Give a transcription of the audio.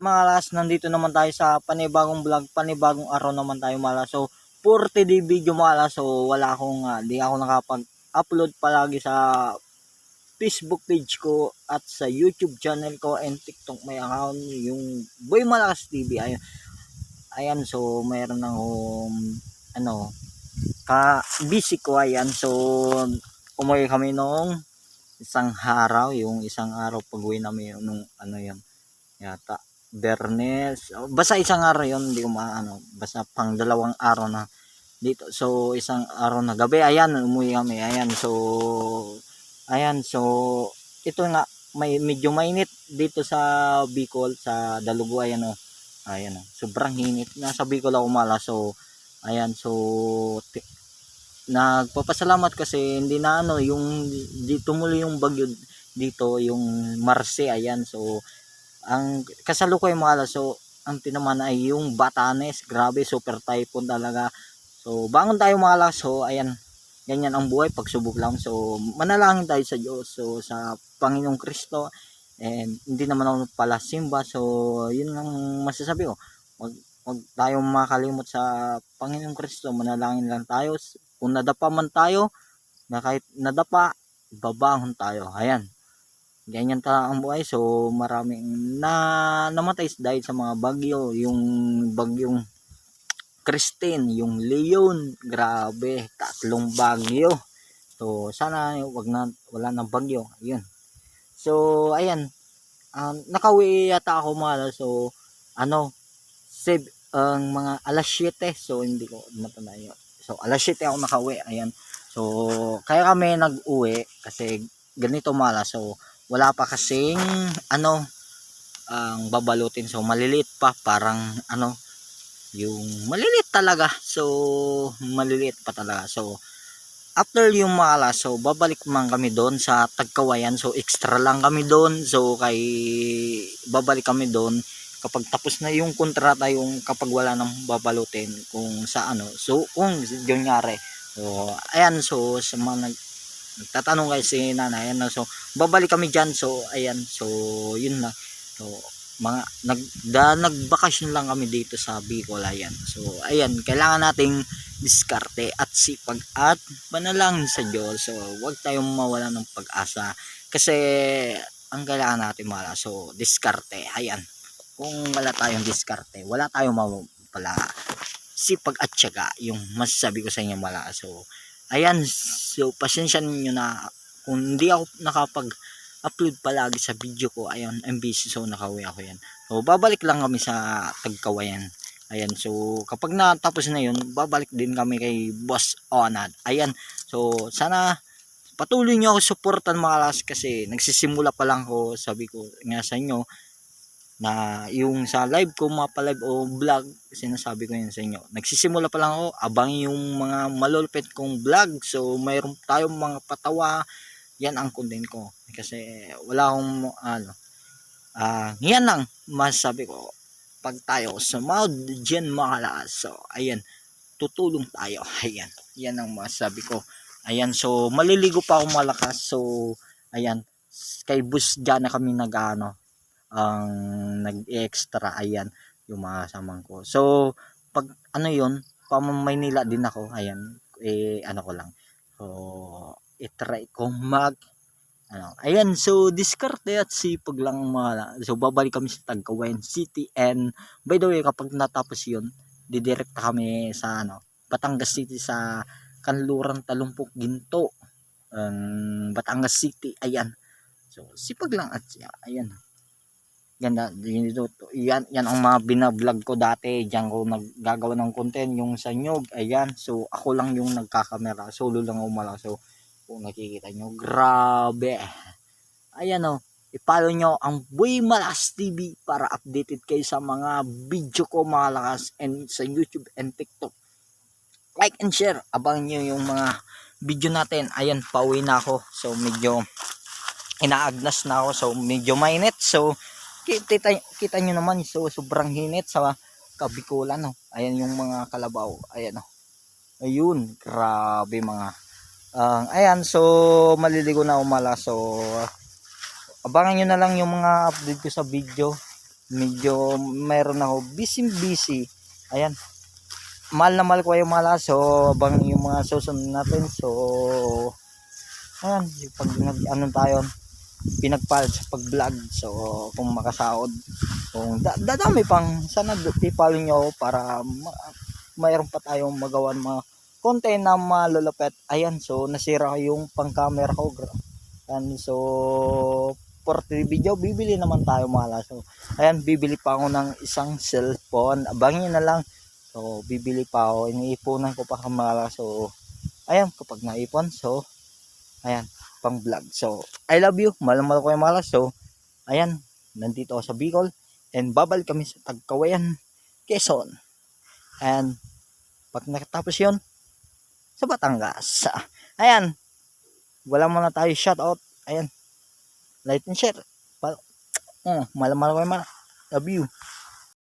mga las, nandito naman tayo sa panibagong vlog, panibagong araw naman tayo mga las. So, 40 day video mga las. So, wala akong, di ako nakapag-upload palagi sa Facebook page ko at sa YouTube channel ko and TikTok may account, yung Boy Malakas TV. Ayan, so, mayroon akong, busy ko, ayan. So, umuwi kami nung isang araw, yung isang araw pag-uwi namin nung yun, yata Bernes, basta isang araw yun, hindi ko basta pang dalawang araw na dito. So isang araw na gabi, ayan, umuwi kami, ayan, so ito nga, medyo mainit dito sa Bicol, sa Dalugo, ayan sobrang init, nasa Bicol ako so ayan, so nagpapasalamat kasi hindi na yung dito muli yung bagyo dito, yung Marse, ayan. So ang kasalukuyan mga alas, so ang tinaman ay yung Batanes, grabe, super typhoon talaga. So bangon tayo mga alas, so ayan, ganyan ang buhay, pagsubok lang. So manalangin tayo sa Diyos, so sa Panginoong Kristo, and hindi naman ako pala simba, so yun lang masasabi ko, wag tayong makalimot sa Panginoong Kristo, manalangin lang tayo. Kung nadapa man tayo, na kahit nadapa, babangon tayo, ayan. Ganyan ta ang buhay. So maraming namatay dahil sa mga bagyo, yung bagyong Christine, yung Leon, grabe, tatlong bagyo. So sana wala nang bagyo, ayun. So ayan, nakauwi yata ako mga, so save ang mga alas 7, so hindi ko matandaan yun. So alas 7 ako nakauwi, ayan. So kaya kami nag-uwi kasi ganito mala, so wala pa kasing ang babalutin, so maliliit pa, parang yung maliliit talaga, so maliliit pa talaga. So after yung mala, so babalik man kami doon sa Tagkawayan, so extra lang kami doon, so babalik kami doon kapag tapos na yung kontrata, yung kapag wala nang babalutin kung sa so kung yun nyari, so ayan, so sa mga nagtatanong kayo si nanay, so babalik kami dyan, so ayan, so yun na, so mga nagbakasyon lang kami dito sa Bicol, ayan. So ayan, kailangan nating diskarte at sipag at panalangin sa Diyos, so huwag tayong mawala ng pag-asa kasi ang kailangan natin mala, so diskarte, ayan. Kung wala tayong diskarte, wala tayong mapala sipag at syaga, yung masasabi ko sa inyo mala. So ayan, so pasensya niyo na kung hindi ako nakapag-upload palagi sa video ko, ayan, I'm busy, so nakauwi ako yan. So babalik lang kami sa Tagkawayan, ayan. So kapag natapos na yun, babalik din kami kay Boss Onad, ayan. So sana patuloy nyo ako suportan mga las, kasi nagsisimula pa lang ko, sabi ko nga sa inyo na yung sa live ko, mapa-live o vlog, sinasabi ko yun sa inyo, nagsisimula pa lang ako, abang yung mga malulupit kong vlog, so mayroon tayong mga patawa, yan ang content ko, kasi wala akong yan lang masasabi ko. Pag tayo sumahod dyan mga, so ayan, tutulong tayo, ayan, yan ang masasabi ko, ayan. So maliligo pa ako malakas, so ayan, kay bus dyan na kami ang nag-extra, ayan, yung mga samang ko. So pag yun, Maynila din ako, ayan, ko lang, so itry kong ayan, so diskarte at sipag lang mga. So babalik kami sa Tagkawayan City, and by the way, kapag natapos yun, didirekta kami sa Batangas City, sa Kanluran, Talumpok, Ginto, Batangas City, ayan. So sipag lang at ayan, ganda dito, yan ang mga binablog ko dati, diyan ko naggagawa ng content, yung sa Nyog, ayan. So ako lang yung nagkakamera, solo lang umala. So kung nakikita nyo, grabe, ayan i-follow nyo ang Boy Malakas TV para updated kayo sa mga video ko mga lakas, and sa YouTube and TikTok. Like and share, abangan nyo yung mga video natin. Ayan, pauwi na ako, so medyo inaagnas na ako, so medyo mainit, so kita nyo naman, so sobrang hinit sa Kabikulan, ayan yung mga kalabaw, ayan ayun, grabe mga ayan. So maliligo na umala, so abangan nyo na lang yung mga update ko sa video, medyo mayroon ako busy. Ayan, mahal na mahal ko yung mga laso bang yung mga susunod natin. So ayan, yung pag ano tayo pinagpal sa pag vlog, so kung makasahod, kung dadami pang, sana i-follow nyo para mayroon pa tayong magawa ng mga content na malulupet. Ayan, so nasira yung pang camera ko. And so for the video, bibili naman tayo mga laso. Ayan, bibili pa ako ng isang cellphone, abangin na lang. So bibili pa ako, iniipunan ko pa mga laso. Ayan, kapag naipon, so ayan, pang vlog. So I love you, mahal ko yung mga laso. Ayan, nandito ako sa Bicol and babalik kami sa Tagkawayan, Quezon. And pag nakatapos yun, sa Batangas. Ayan, wala muna tayo shoutout. Ayan, like and share. Mahal ko yung mga, love you.